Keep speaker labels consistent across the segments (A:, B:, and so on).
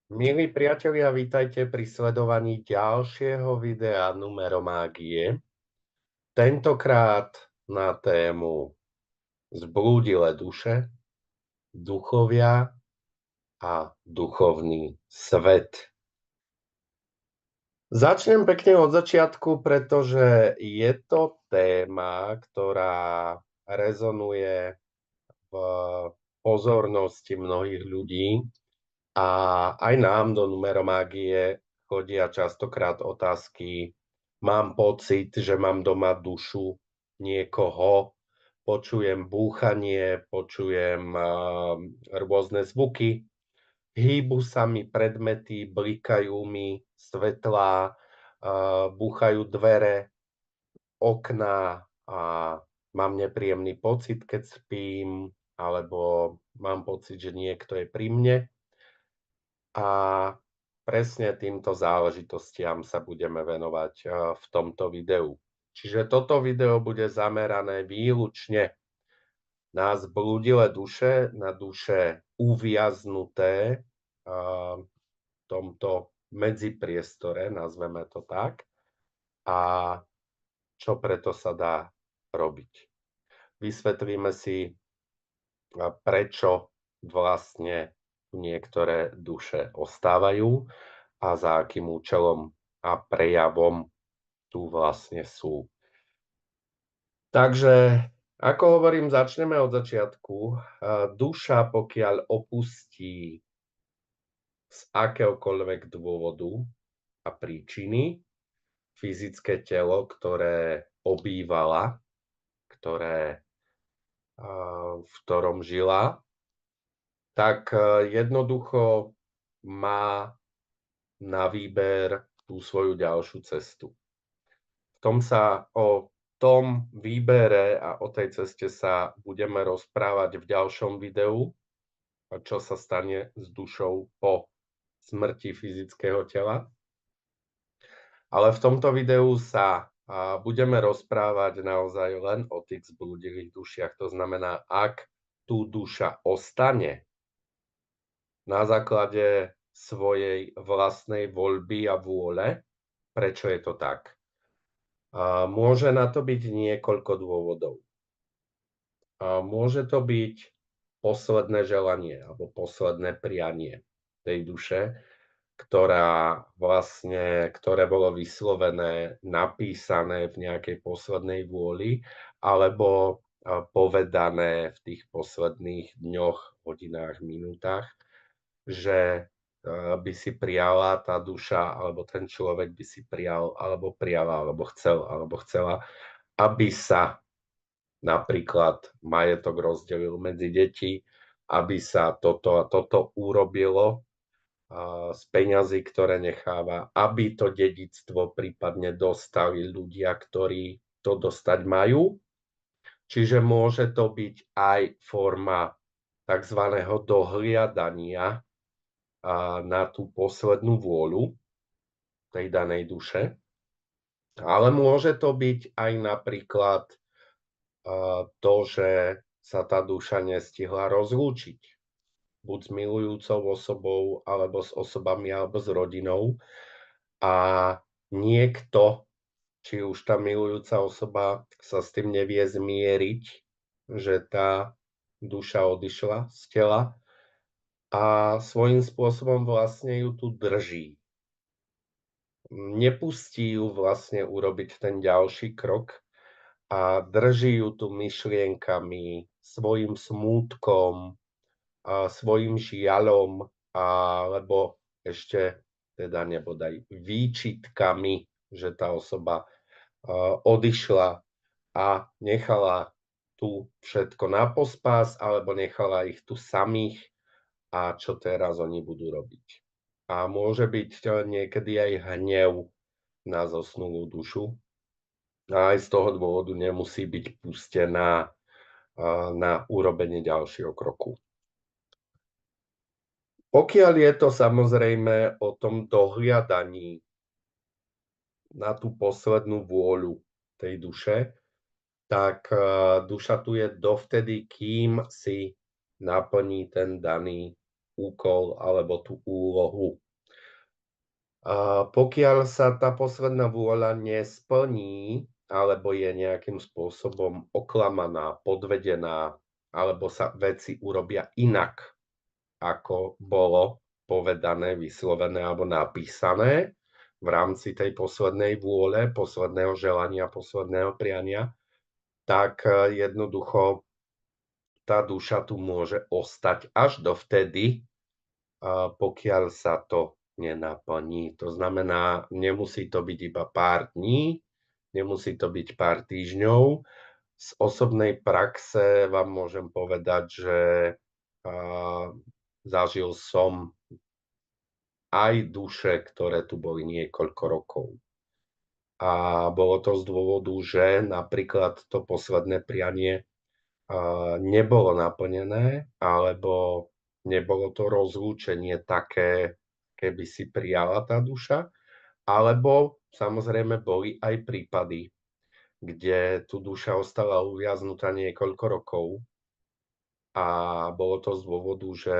A: Milí priatelia, vítajte pri sledovaní ďalšieho videa Numeromágie. Tentokrát na tému zblúdilé duše, duchovia a duchovný svet. Začnem pekne od začiatku, pretože je to téma, ktorá rezonuje v pozornosti mnohých ľudí. A aj nám do Numeromágie chodia častokrát otázky. Mám pocit, že mám doma dušu niekoho, počujem búchanie, počujem rôzne zvuky, hýbu sa mi predmety, blikajú mi svetlá, búchajú dvere, okná a mám nepríjemný pocit, keď spím, alebo mám pocit, že niekto je pri mne. A presne týmto záležitostiam sa budeme venovať v tomto videu. Čiže toto video bude zamerané výlučne na zblúdilé duše, na duše uviaznuté v tomto medzipriestore, nazveme to tak, a čo preto sa dá robiť. Vysvetlíme si, prečo vlastne niektoré duše ostávajú a za akým účelom a prejavom tu vlastne sú. Takže, ako hovorím, začneme od začiatku. Duša, pokiaľ opustí z akéhokoľvek dôvodu a príčiny fyzické telo, ktoré obývala, v ktorom žila, tak jednoducho má na výber tú svoju ďalšiu cestu. O tom výbere a o tej ceste sa budeme rozprávať v ďalšom videu, čo sa stane s dušou po smrti fyzického tela. Ale v tomto videu sa budeme rozprávať naozaj len o tých zblúdilých dušiach. To znamená, ak tu duša ostane na základe svojej vlastnej voľby a vôle. Prečo je to tak? Môže na to byť niekoľko dôvodov. Môže to byť posledné želanie alebo posledné prianie tej duše, ktoré bolo vyslovené, napísané v nejakej poslednej vôli, alebo povedané v tých posledných dňoch, hodinách, minútach, že by si prijala tá duša, alebo ten človek by si prijal, alebo prijala, alebo chcela, aby sa napríklad majetok rozdelil medzi deti, aby sa toto a toto urobilo z peňazí, ktoré necháva, aby to dedičstvo prípadne dostali ľudia, ktorí to dostať majú. Čiže môže to byť aj forma tzv. Dohliadania na tú poslednú vôľu tej danej duše. Ale môže to byť aj napríklad to, že sa tá duša nestihla rozlúčiť. Buď s milujúcou osobou, alebo s osobami, alebo s rodinou. A niekto, či už tá milujúca osoba sa s tým nevie zmieriť, že tá duša odišla z tela a svojím spôsobom vlastne ju tu drží. Nepustí ju vlastne urobiť ten ďalší krok a drží ju tu myšlienkami, svojím smútkom, svojím žiaľom, alebo ešte teda nebodaj výčitkami, že tá osoba odišla a nechala tu všetko na pospas, alebo nechala ich tu samých a čo teraz oni budú robiť. A môže byť niekedy aj hnev na zosnulú dušu. A aj z toho dôvodu nemusí byť pustená na urobenie ďalšieho kroku. Pokiaľ je to samozrejme o tom dohliadaní na tú poslednú vôľu tej duše, tak duša tu je dovtedy, kým si naplní ten daný úkol alebo tú úlohu. Pokiaľ sa tá posledná vôľa nesplní, alebo je nejakým spôsobom oklamaná, podvedená, alebo sa veci urobia inak, ako bolo povedané, vyslovené alebo napísané v rámci tej poslednej vôle, posledného želania, posledného priania, tak jednoducho tá duša tu môže ostať až dovtedy, pokiaľ sa to nenaplní. To znamená, nemusí to byť iba pár dní, nemusí to byť pár týždňov. Z osobnej praxe vám môžem povedať, že zažil som aj duše, ktoré tu boli niekoľko rokov. A bolo to z dôvodu, že napríklad to posledné prianie nebolo naplnené, alebo nebolo to rozlúčenie také, keby si prijala tá duša, alebo samozrejme boli aj prípady, kde tu duša ostala uviaznutá niekoľko rokov a bolo to z dôvodu, že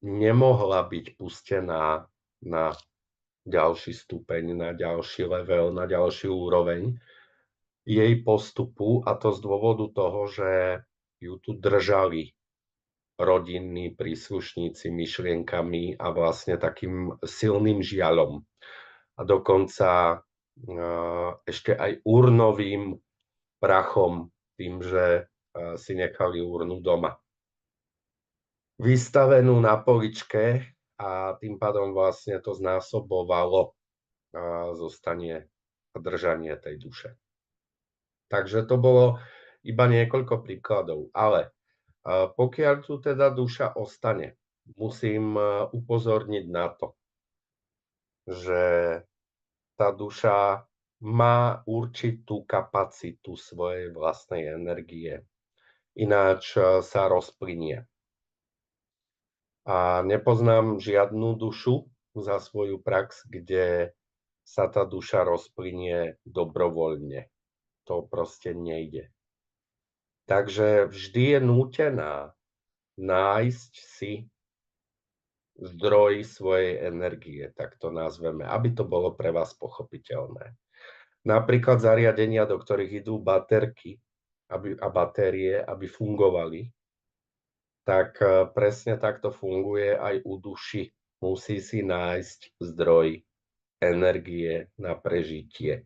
A: nemohla byť pustená na ďalší stupeň, na ďalší level, na ďalšiu úroveň jej postupu, a to z dôvodu toho, že ju tu držali rodinní príslušníci myšlienkami a vlastne takým silným žiaľom. A dokonca ešte aj urnovým prachom, tým, že si nechali urnu doma vystavenú na poličke, a tým pádom vlastne to znásobovalo zostanie a držanie tej duše. Takže to bolo iba niekoľko príkladov, ale pokiaľ tu teda duša ostane, musím upozorniť na to, že tá duša má určitú kapacitu svojej vlastnej energie, ináč sa rozplynie. A nepoznám žiadnu dušu za svoju prax, kde sa tá duša rozplynie dobrovoľne. To proste nejde. Takže vždy je nútená nájsť si zdroj svojej energie, tak to nazveme, aby to bolo pre vás pochopiteľné. Napríklad zariadenia, do ktorých idú baterky a batérie, aby fungovali, tak presne takto funguje aj u duši. Musí si nájsť zdroj energie na prežitie.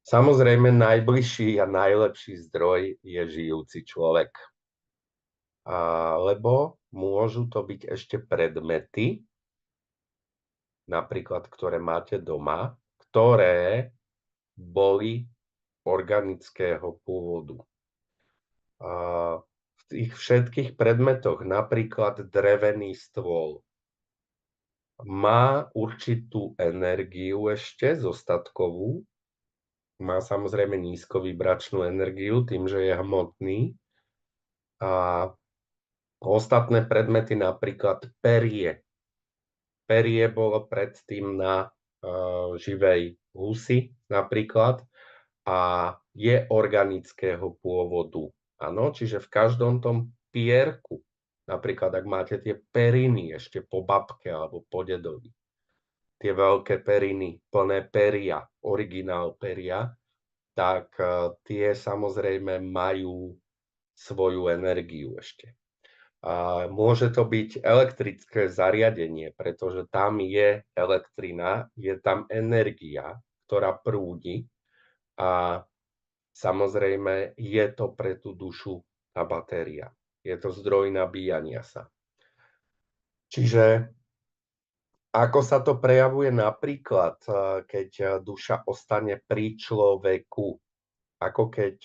A: Samozrejme, najbližší a najlepší zdroj je žijúci človek. Lebo môžu to byť ešte predmety, napríklad, ktoré máte doma, ktoré boli organického pôvodu. V tých všetkých predmetoch, napríklad drevený stôl, má určitú energiu ešte zostatkovú, má samozrejme nízkovibračnú energiu tým, že je hmotný. A ostatné predmety, napríklad perie. Perie bolo predtým na živej husi napríklad a je organického pôvodu. Áno, čiže v každom tom pierku, napríklad ak máte tie periny ešte po babke alebo po dedovi, tie veľké periny, plné peria, originál peria, tak tie samozrejme majú svoju energiu ešte. Môže to byť elektrické zariadenie, pretože tam je elektrina, je tam energia, ktorá prúdi, a samozrejme je to pre tú dušu tá batéria. Je to zdroj nabíjania sa. Čiže ako sa to prejavuje napríklad, keď duša ostane pri človeku? Ako keď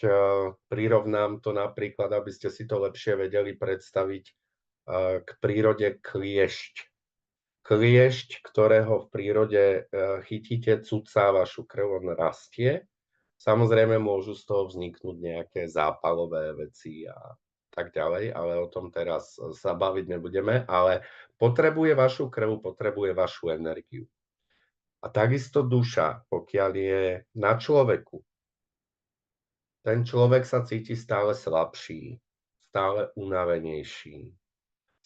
A: prirovnám to napríklad, aby ste si to lepšie vedeli predstaviť, k prírode kliešť. Kliešť, ktorého v prírode chytíte, cucá vašu krv, on rastie. Samozrejme môžu z toho vzniknúť nejaké zápalové veci a tak ďalej, ale o tom teraz sa baviť nebudeme. Ale potrebuje vašu krv, potrebuje vašu energiu. A takisto duša, pokiaľ je na človeku, ten človek sa cíti stále slabší, stále unavenejší,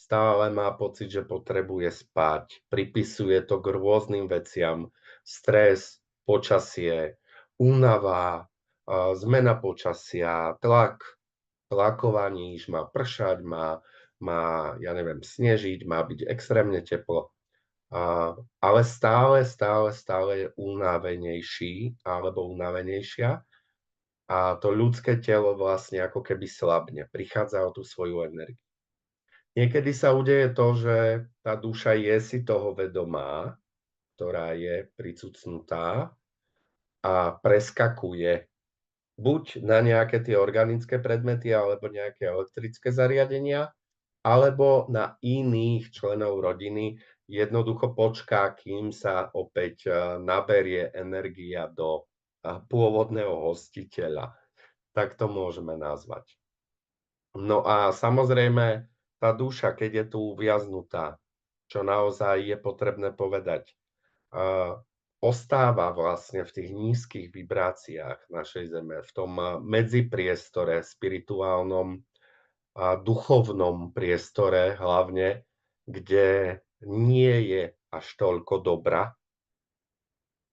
A: stále má pocit, že potrebuje spať. Pripisuje to k rôznym veciam. Stres, počasie, únava, zmena počasia, tlaková níž, má pršať, ja neviem, snežiť, má byť extrémne teplo. Ale stále je unavenejší alebo unavenejšia a to ľudské telo vlastne ako keby slabne, prichádza o tú svoju energiu. Niekedy sa udeje to, že tá duša je si toho vedomá, ktorá je pricucnutá a preskakuje buď na nejaké tie organické predmety alebo nejaké elektrické zariadenia, alebo na iných členov rodiny. Jednoducho počká, kým sa opäť naberie energia do pôvodného hostiteľa. Tak to môžeme nazvať. No a samozrejme, tá duša, keď je tu uviaznutá, čo naozaj je potrebné povedať, ostáva vlastne v tých nízkych vibráciách našej Zeme, v tom medzipriestore spirituálnom a duchovnom priestore hlavne, kde nie je až toľko dobra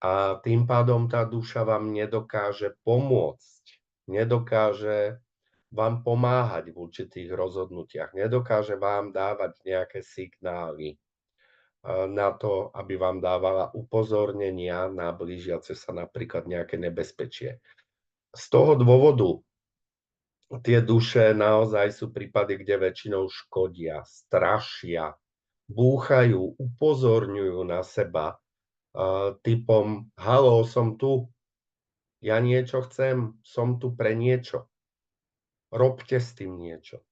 A: a tým pádom tá duša vám nedokáže pomôcť, nedokáže vám pomáhať v určitých rozhodnutiach, nedokáže vám dávať nejaké signály na to, aby vám dávala upozornenia na blížiace sa napríklad nejaké nebezpečie. Z toho dôvodu tie duše naozaj sú prípady, kde väčšinou škodia, strašia, búchajú, upozorňujú na seba typom haló, som tu, ja niečo chcem, som tu pre niečo, robte s tým niečo.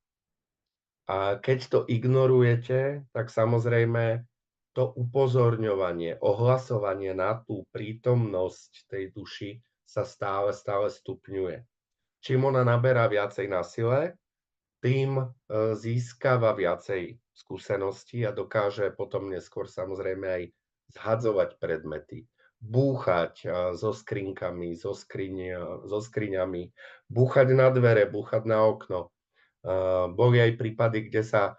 A: A keď to ignorujete, tak samozrejme to upozorňovanie, ohlasovanie na tú prítomnosť tej duši sa stále stupňuje. Čím ona naberá viacej na sile, tým získava viacej skúseností a dokáže potom neskôr samozrejme aj zhadzovať predmety, búchať so skrinkami, so skriňami, búchať na dvere, búchať na okno. Boli aj prípady, kde sa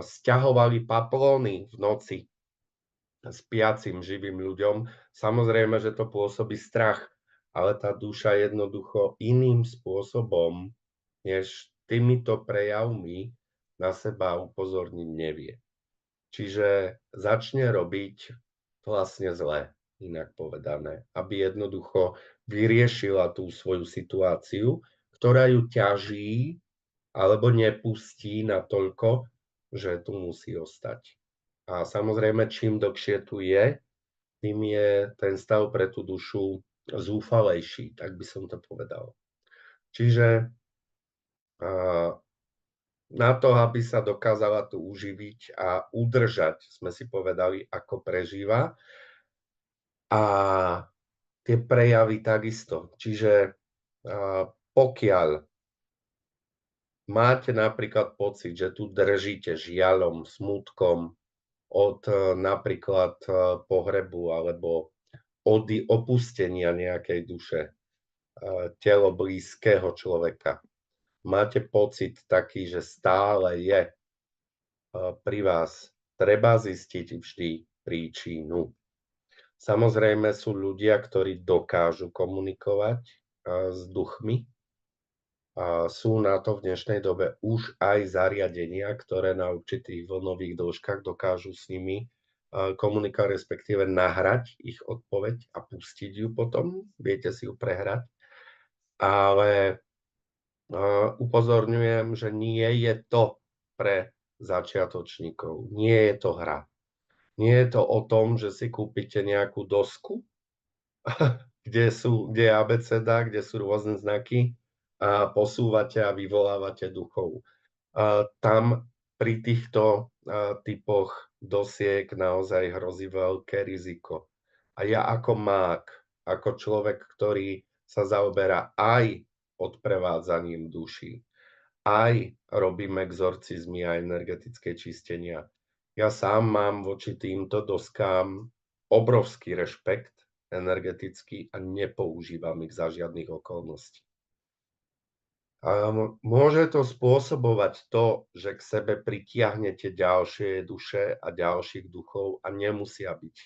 A: sťahovali paplóny v noci spiacim živým ľuďom. Samozrejme, že to pôsobí strach, ale tá duša jednoducho iným spôsobom, než týmito prejavmi na seba upozorniť nevie. Čiže začne robiť vlastne zle, inak povedané, aby jednoducho vyriešila tú svoju situáciu, ktorá ju ťaží alebo nepustí natoľko, že tu musí ostať. A samozrejme, čím dlhšie tu je, tým je ten stav pre tú dušu zúfalejší, tak by som to povedal. Čiže na to, aby sa dokázala tu uživiť a udržať, sme si povedali, ako prežíva. A tie prejavy takisto. Čiže pokiaľ máte napríklad pocit, že tu držíte žiaľom, smútkom od napríklad pohrebu alebo od opustenia nejakej duše, telo blízkeho človeka. Máte pocit taký, že stále je pri vás. Treba zistiť vždy príčinu. Samozrejme sú ľudia, ktorí dokážu komunikovať s duchmi. Sú na to v dnešnej dobe už aj zariadenia, ktoré na určitých vlnových dĺžkach dokážu s nimi komunikovať, respektíve nahrať ich odpoveď a pustiť ju potom. Viete si ju prehrať. Ale upozorňujem, že nie je to pre začiatočníkov. Nie je to hra. Nie je to o tom, že si kúpite nejakú dosku, kde je abeceda, kde sú rôzne znaky a posúvate a vyvolávate duchov. Tam pri týchto typoch dosiek naozaj hrozí veľké riziko. A ja ako mák, ako človek, ktorý sa zaoberá aj odprevádzaním duší, aj robím exorcizmy a energetické čistenia. Ja sám mám voči týmto doskám obrovský rešpekt energetický a nepoužívam ich za žiadnych okolností. Môže to spôsobovať to, že k sebe pritiahnete ďalšie duše a ďalších duchov a nemusia byť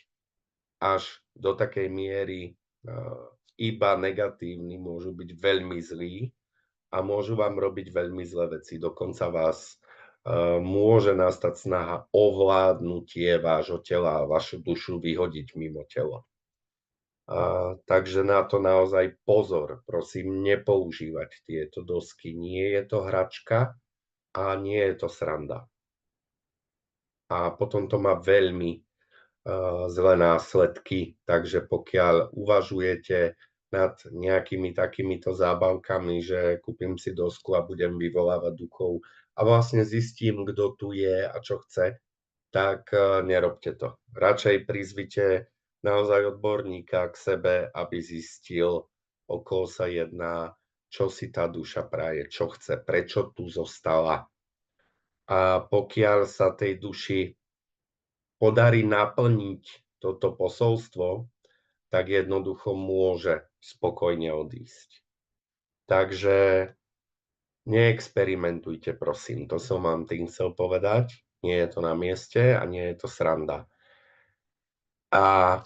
A: až do takej miery iba negatívni, môžu byť veľmi zlí a môžu vám robiť veľmi zlé veci. Dokonca vás môže nastať snaha ovládnutie vášho tela a vašu dušu vyhodiť mimo telo. Takže na to naozaj pozor. Prosím, nepoužívať tieto dosky. Nie je to hračka a nie je to sranda. A potom to má veľmi zlé následky. Takže pokiaľ uvažujete nad nejakými takýmito zábavkami, že kúpim si dosku a budem vyvolávať duchov a vlastne zistím, kto tu je a čo chce, tak nerobte to. Radšej prizvite naozaj odborníka k sebe, aby zistil, o koho sa jedná, čo si tá duša praje, čo chce, prečo tu zostala. A pokiaľ sa tej duši podarí naplniť toto posolstvo, tak jednoducho môže spokojne odísť. Takže neexperimentujte, prosím. To som vám tým chcel povedať. Nie je to na mieste a nie je to sranda. A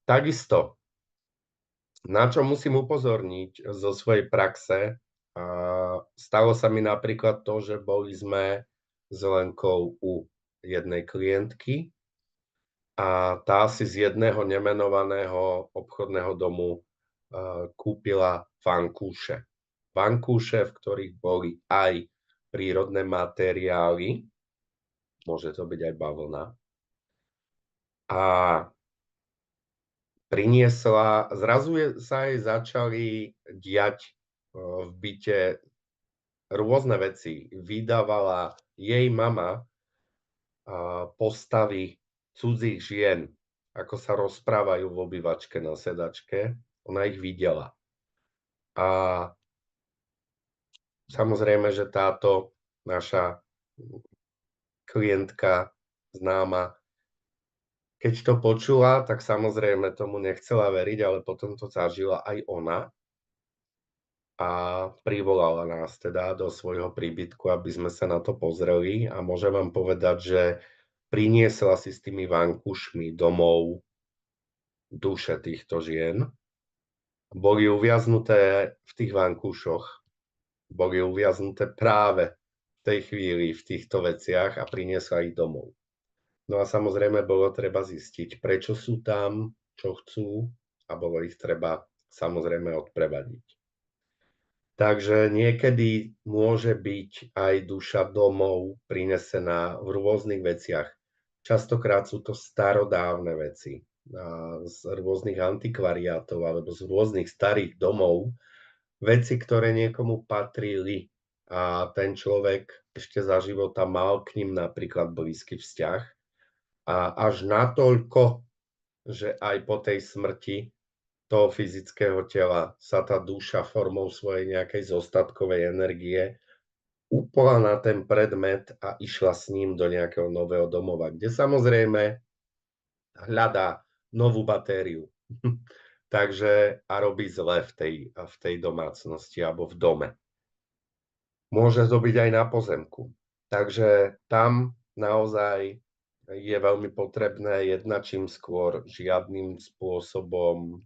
A: takisto, na čo musím upozorniť zo svojej praxe, stalo sa mi napríklad to, že boli sme s Lenkou u jednej klientky a tá si z jedného nemenovaného obchodného domu kúpila vankúše. Vankúše, v ktorých boli aj prírodné materiály, môže to byť aj bavlna, a priniesla, zrazu sa jej začali diať v byte rôzne veci. Vydávala jej mama postavy cudzích žien, ako sa rozprávajú v obývačke na sedačke. Ona ich videla. A samozrejme, že táto naša klientka známa, keď to počula, tak samozrejme tomu nechcela veriť, ale potom to zažila aj ona a privolala nás teda do svojho príbytku, aby sme sa na to pozreli a môžem vám povedať, že priniesla si s tými vankúšmi domov duše týchto žien. Boli uviaznuté v tých vankúšoch, boli uviaznuté práve v tej chvíli v týchto veciach a priniesla ich domov. No a samozrejme bolo treba zistiť, prečo sú tam, čo chcú a bolo ich treba samozrejme odprevadiť. Takže niekedy môže byť aj duša domov prinesená v rôznych veciach. Častokrát sú to starodávne veci z rôznych antikvariátov alebo z rôznych starých domov, veci, ktoré niekomu patrili a ten človek ešte za života mal k ním napríklad blízky vzťah a až natoľko, že aj po tej smrti toho fyzického tela sa tá duša formou svojej nejakej zostatkovej energie upala na ten predmet a išla s ním do nejakého nového domova, kde samozrejme hľadá novú batériu. Takže a robí zle v tej domácnosti alebo v dome. Môže to byť aj na pozemku. Takže tam naozaj je veľmi potrebné jednať čím skôr, žiadnym spôsobom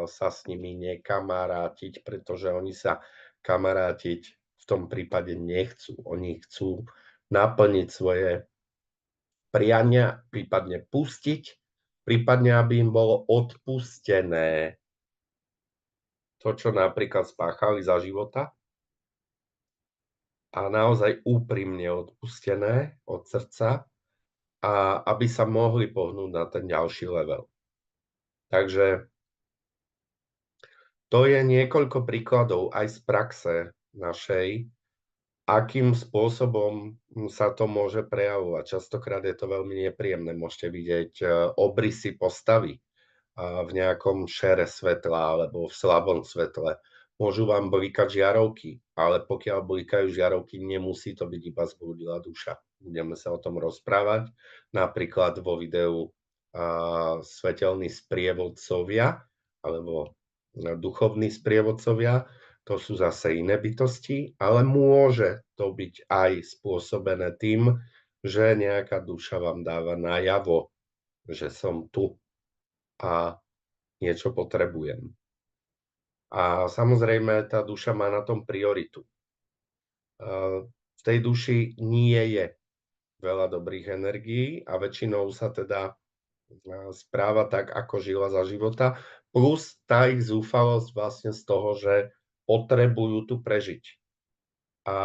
A: sa s nimi nekamarátiť, pretože oni sa kamarátiť v tom prípade nechcú. Oni chcú naplniť svoje priania, prípadne pustiť, prípadne aby im bolo odpustené to, čo napríklad spáchali za života a naozaj úprimne odpustené od srdca a aby sa mohli pohnúť na ten ďalší level. Takže to je niekoľko príkladov aj z praxe našej, akým spôsobom sa to môže prejavovať. Častokrát je to veľmi nepríjemné. Môžete vidieť obrysy postavy v nejakom šere svetla alebo v slabom svetle. Môžu vám blikať žiarovky, ale pokiaľ blikajú žiarovky, nemusí to byť iba zblúdila duša. Budeme sa o tom rozprávať, napríklad vo videu Svetelní sprievodcovia alebo duchovní sprievodcovia. to sú zase iné bytosti, ale môže to byť aj spôsobené tým, že nejaká duša vám dáva najavo, že som tu a niečo potrebujem. A samozrejme, tá duša má na tom prioritu. V tej duši nie je veľa dobrých energií a väčšinou sa teda správa tak, ako žila za života, plus tá ich zúfalosť vlastne z toho, že potrebujú tu prežiť. A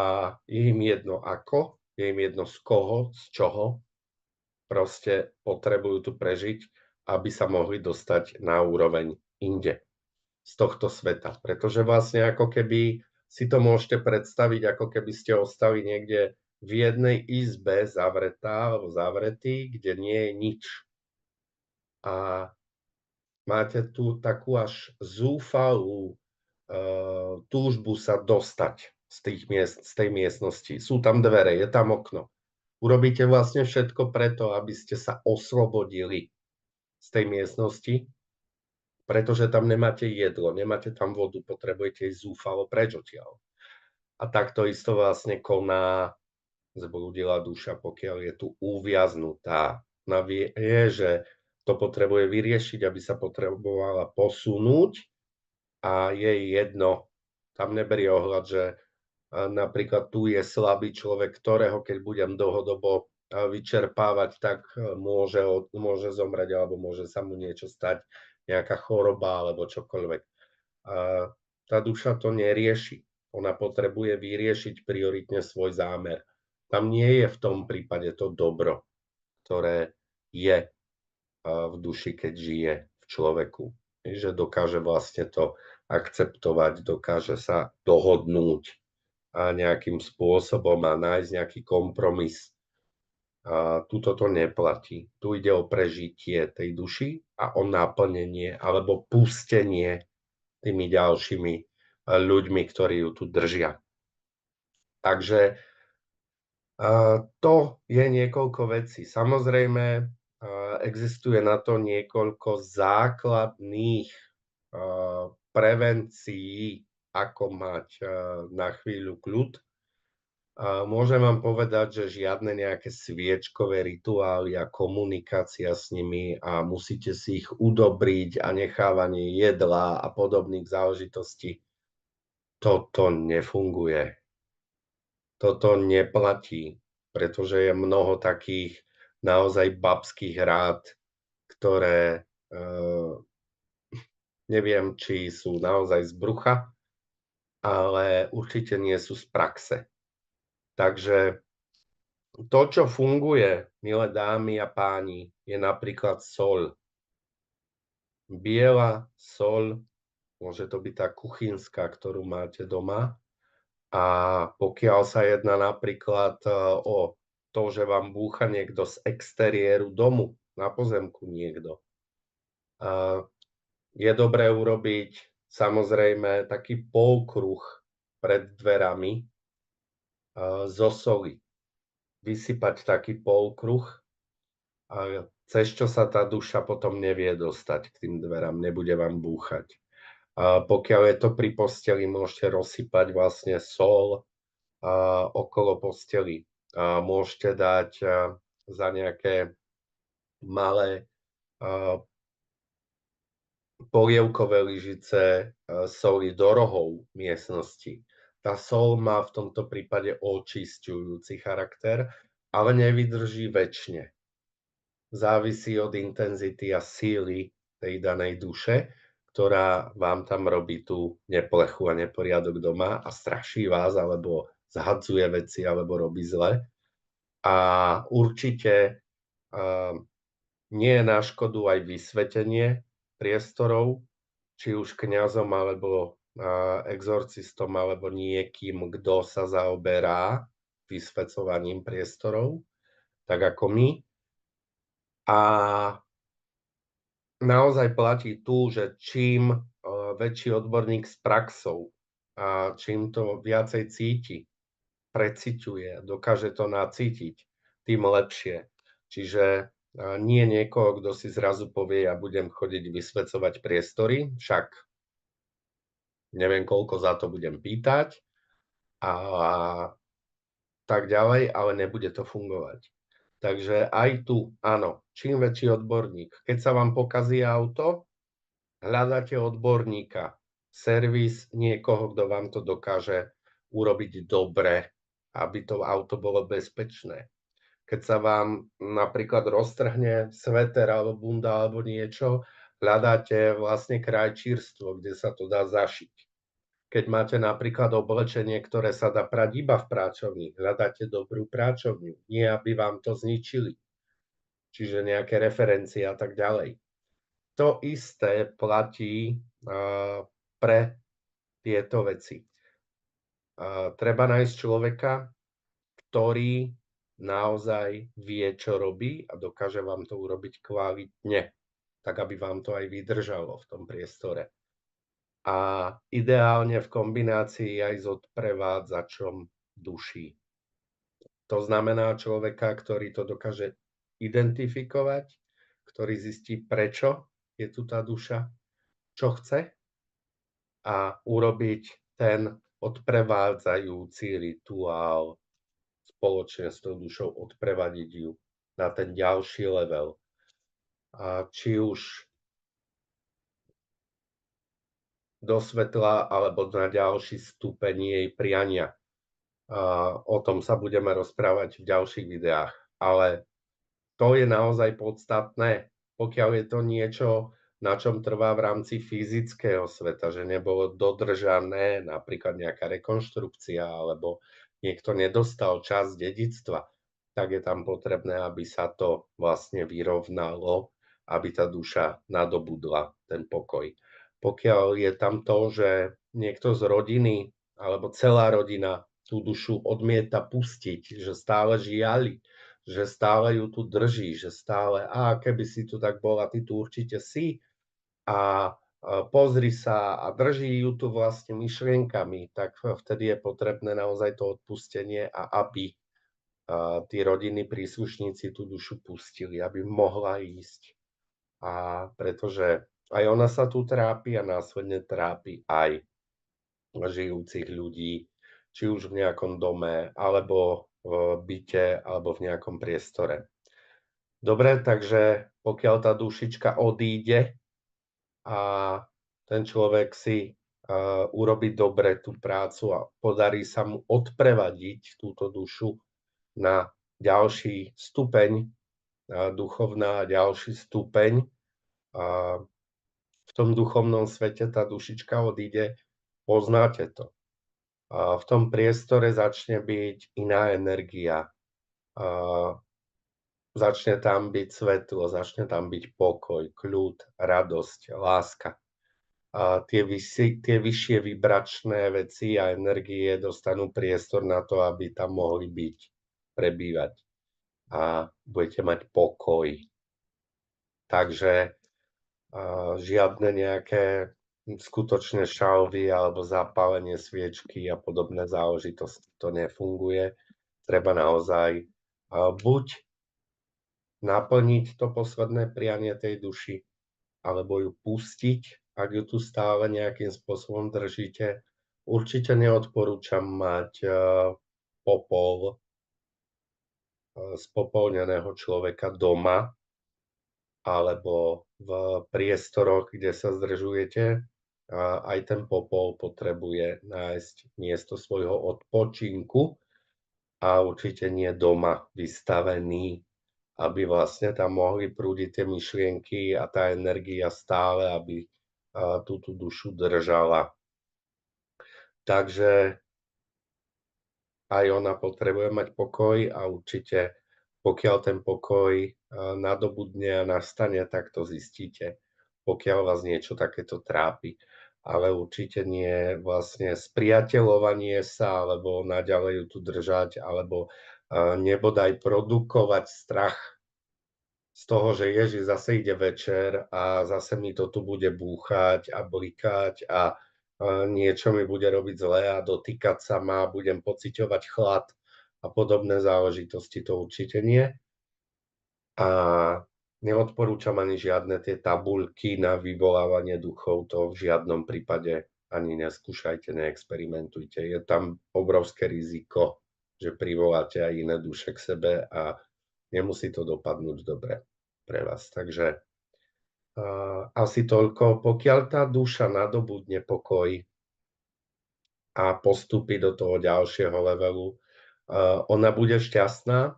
A: je im jedno ako, je im jedno z koho, z čoho, proste potrebujú tu prežiť, aby sa mohli dostať na úroveň inde, z tohto sveta. Pretože vlastne ako keby si to môžete predstaviť, ako keby ste ostali niekde v jednej izbe zavretá alebo zavretý, kde nie je nič. A máte tu takú až zúfalú túžbu sa dostať z tej miestnosti. Sú tam dvere, je tam okno. Urobíte vlastne všetko preto, aby ste sa oslobodili z tej miestnosti, pretože tam nemáte jedlo, nemáte tam vodu, potrebujete ísť zúfalo preč odtiaľ. A takto isto vlastne koná zblúdila duša, pokiaľ je tu uviaznutá. Ona vie, že to potrebuje vyriešiť, aby sa potrebovala posunúť a jej jedno. Tam neberie ohľad, že napríklad tu je slabý človek, ktorého keď budem dlhodobo vyčerpávať, tak môže zomrieť alebo môže sa mu niečo stať, nejaká choroba alebo čokoľvek. Tá duša to nerieši. Ona potrebuje vyriešiť prioritne svoj zámer. Tam nie je v tom prípade to dobro, ktoré je v duši, keď žije v človeku. Že dokáže vlastne to akceptovať, dokáže sa dohodnúť a nejakým spôsobom a nájsť nejaký kompromis. Tuto to neplatí. Tu ide o prežitie tej duši a o naplnenie alebo pustenie tými ďalšími ľuďmi, ktorí ju tu držia. Takže to je niekoľko vecí. Samozrejme, existuje na to niekoľko základných prevencií, ako mať na chvíľu kľud. Môžem vám povedať, že žiadne nejaké sviečkové rituály a komunikácia s nimi a musíte si ich udobriť a nechávanie jedla a podobných záležitostí, toto nefunguje. Toto neplatí, pretože je mnoho takých naozaj babských rád, ktoré neviem, či sú naozaj z brucha, ale určite nie sú z praxe. Takže to, čo funguje, milé dámy a páni, je napríklad soľ. Biela soľ, môže to byť tá kuchynská, ktorú máte doma. A pokiaľ sa jedná napríklad o to, že vám búcha niekto z exteriéru domu, na pozemku niekto, je dobré urobiť samozrejme taký polkruh pred dverami zo soli. Vysypať taký polkruh, cez čo sa tá duša potom nevie dostať k tým dverám, nebude vám búchať. Pokiaľ je to pri posteli, môžete rozsypať vlastne sol okolo posteli. Môžete dať za nejaké malé polievkové lyžice soli do rohov miestnosti. Tá sol má v tomto prípade očisťujúci charakter, ale nevydrží väčšine. Závisí od intenzity a síly tej danej duše, ktorá vám tam robí tú neplechu a neporiadok doma a straší vás, alebo zhadzuje veci, alebo robí zle. A určite nie je na škodu aj vysvetenie priestorov, či už kňazom, alebo exorcistom, alebo niekým, kto sa zaoberá vysvetľovaním priestorov, tak ako my. A naozaj platí tu, že čím väčší odborník s praxou a čím to viacej cíti, preciťuje, dokáže to nacítiť, tým lepšie. Čiže nie niekoho, kto si zrazu povie, ja budem chodiť vysvetľovať priestory, však neviem, koľko za to budem pýtať a tak ďalej, ale nebude to fungovať. Takže aj tu, áno, čím väčší odborník. Keď sa vám pokazí auto, hľadáte odborníka, servis, niekoho, kto vám to dokáže urobiť dobre, aby to auto bolo bezpečné. Keď sa vám napríklad roztrhne sveter alebo bunda alebo niečo, hľadáte vlastne krajčírstvo, kde sa to dá zašiť. Keď máte napríklad oblečenie, ktoré sa dá prať iba v práčovni, hľadáte dobrú práčovňu, nie aby vám to zničili. Čiže nejaké referencie a tak ďalej. To isté platí pre tieto veci. Treba nájsť človeka, ktorý naozaj vie, čo robí a dokáže vám to urobiť kvalitne, tak aby vám to aj vydržalo v tom priestore. A ideálne v kombinácii aj s odprevádzačom duší. To znamená človeka, ktorý to dokáže identifikovať, ktorý zistí, prečo je tu tá duša, čo chce a urobiť ten odprevádzajúci rituál spoločne s tou dušou, odprevadiť ju na ten ďalší level. A či už do svetla alebo na ďalší stupeň jej priania. O tom sa budeme rozprávať v ďalších videách. Ale to je naozaj podstatné, pokiaľ je to niečo, na čom trvá v rámci fyzického sveta, že nebolo dodržané napríklad nejaká rekonštrukcia alebo niekto nedostal časť dedičstva, tak je tam potrebné, aby sa to vlastne vyrovnalo, aby tá duša nadobudla ten pokoj. Pokiaľ je tam to, že niekto z rodiny alebo celá rodina tú dušu odmieta pustiť, že stále žiali, že stále ju tu drží, že stále, keby si tu tak bola, ty tu určite si a pozri sa a drží ju tu vlastne myšlienkami, tak vtedy je potrebné naozaj to odpustenie a aby tí rodinní príslušníci tú dušu pustili, aby mohla ísť. A pretože aj ona sa tu trápi a následne trápi aj žijúcich ľudí, či už v nejakom dome, alebo v byte, alebo v nejakom priestore. Dobre, takže pokiaľ tá dušička odíde a ten človek si urobí dobre tú prácu a podarí sa mu odprevadiť túto dušu na ďalší stupeň duchovná, ďalší stupeň. V tom duchovnom svete tá dušička odíde, poznáte to. V tom priestore začne byť iná energia. Začne tam byť svetlo, začne tam byť pokoj, kľud, radosť, láska. Tie vyššie vibračné veci a energie dostanú priestor na to, aby tam mohli byť, prebývať. A budete mať pokoj. Takže žiadne nejaké skutočné šalvy alebo zapálenie sviečky a podobné záležitosti. To nefunguje. Treba naozaj buď naplniť to posledné prianie tej duši, alebo ju pustiť, ak ju tu stále nejakým spôsobom držíte. Určite neodporúčam mať popol spopolneného človeka doma alebo v priestoroch, kde sa zdržujete. Aj ten popol potrebuje nájsť miesto svojho odpočinku a určite nie doma vystavený, aby vlastne tam mohli prúdiť tie myšlienky a tá energia stále, aby túto dušu držala. Takže aj ona potrebuje mať pokoj a určite pokiaľ ten pokoj nadobudne a nastane, tak to zistíte, pokiaľ vás niečo takéto trápi. Ale určite nie vlastne spriateľovanie sa, alebo naďalej ju tu držať, alebo nebodaj produkovať strach z toho, že Ježiš zase ide večer a zase mi to tu bude búchať a blikať a niečo mi bude robiť zle a dotýkať sa ma, budem pociťovať chlad a podobné záležitosti, to určite nie. A neodporúčam ani žiadne tie tabuľky na vyvolávanie duchov, to v žiadnom prípade ani neskúšajte, neexperimentujte. Je tam obrovské riziko, že privoláte aj iné duše k sebe a nemusí to dopadnúť dobre pre vás. Takže asi toľko. Pokiaľ tá duša nadobudne pokoj a postúpi do toho ďalšieho levelu, ona bude šťastná,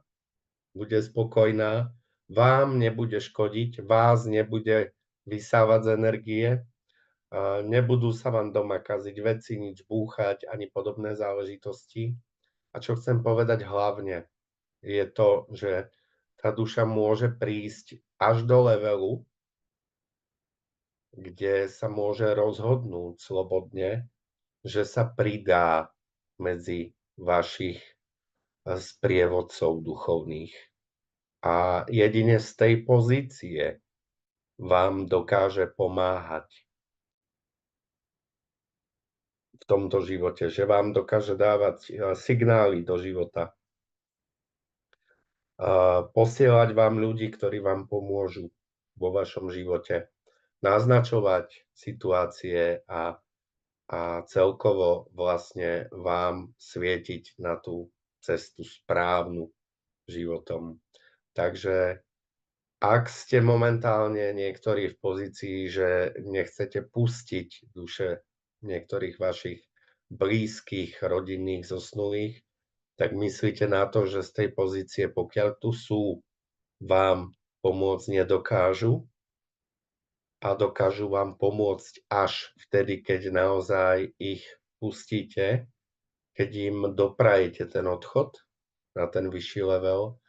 A: bude spokojná, vám nebude škodiť, vás nebude vysávať z energie, nebudú sa vám doma kaziť veci, nič búchať, ani podobné záležitosti. A čo chcem povedať hlavne, je to, že tá duša môže prísť až do levelu, kde sa môže rozhodnúť slobodne, že sa pridá medzi vašich sprievodcov duchovných. A jedine z tej pozície vám dokáže pomáhať v tomto živote, že vám dokáže dávať signály do života, posielať vám ľudí, ktorí vám pomôžu vo vašom živote, naznačovať situácie a celkovo vlastne vám svietiť na tú cestu správnu životom. Takže ak ste momentálne niektorí v pozícii, že nechcete pustiť duše niektorých vašich blízkych, rodinných, zosnulých, tak myslíte na to, že z tej pozície, pokiaľ tu sú, vám pomôcť nedokážu a dokážu vám pomôcť až vtedy, keď naozaj ich pustíte, keď im doprajete ten odchod na ten vyšší level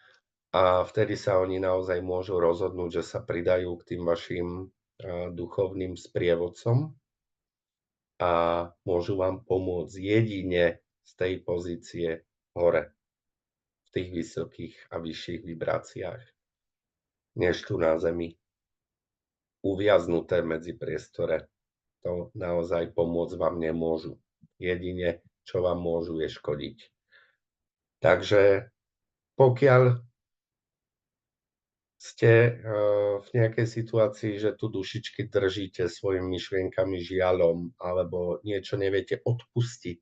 A: a vtedy sa oni naozaj môžu rozhodnúť, že sa pridajú k tým vašim duchovným sprievodcom a môžu vám pomôcť jedine z tej pozície hore, v tých vysokých a vyšších vibráciách, než tu na Zemi. Uviaznuté medzi priestore. To naozaj pomôcť vám nemôžu. Jedine, čo vám môžu, je škodiť. Takže pokiaľ ste v nejakej situácii, že tu dušičky držíte svojimi myšlienkami, žiaľom, alebo niečo neviete odpustiť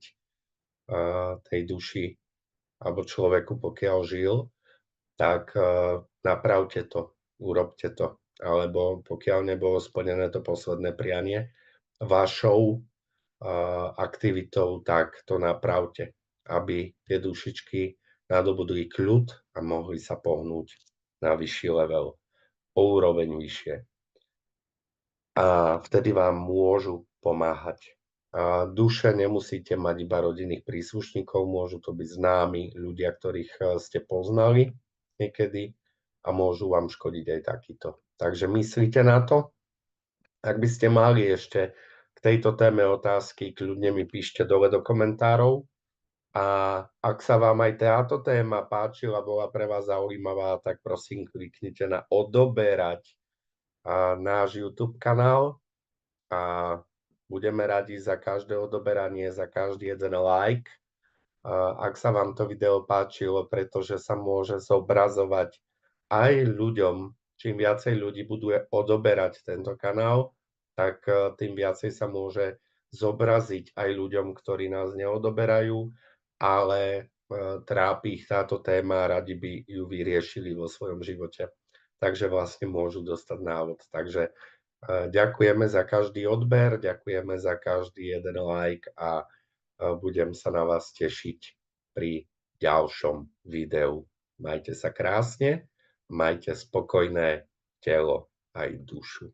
A: tej duši alebo človeku, pokiaľ žil, tak napravte to, urobte to. Alebo pokiaľ nebolo splnené to posledné prianie vašou aktivitou, tak to napravte, aby tie dušičky nadobudli kľud a mohli sa pohnúť na vyšší level, o úroveň vyššie. A vtedy vám môžu pomáhať. Duše nemusíte mať iba rodinných príslušníkov, môžu to byť známi ľudia, ktorých ste poznali niekedy a môžu vám škodiť aj takýto. Takže myslíte na to. Ak by ste mali ešte k tejto téme otázky, kľudne mi píšte dole do komentárov. A ak sa vám aj táto téma páčila, bola pre vás zaujímavá, tak prosím kliknite na odoberať náš YouTube kanál a budeme radi za každé odoberanie, za každý jeden like. Ak sa vám to video páčilo, pretože sa môže zobrazovať aj ľuďom, čím viacej ľudí bude odoberať tento kanál, tak tým viacej sa môže zobraziť aj ľuďom, ktorí nás neodoberajú, ale trápi ich táto téma a radi by ju vyriešili vo svojom živote. Takže vlastne môžu dostať návod. Takže ďakujeme za každý odber, ďakujeme za každý jeden like a budem sa na vás tešiť pri ďalšom videu. Majte sa krásne, majte spokojné telo aj dušu.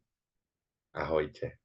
A: Ahojte.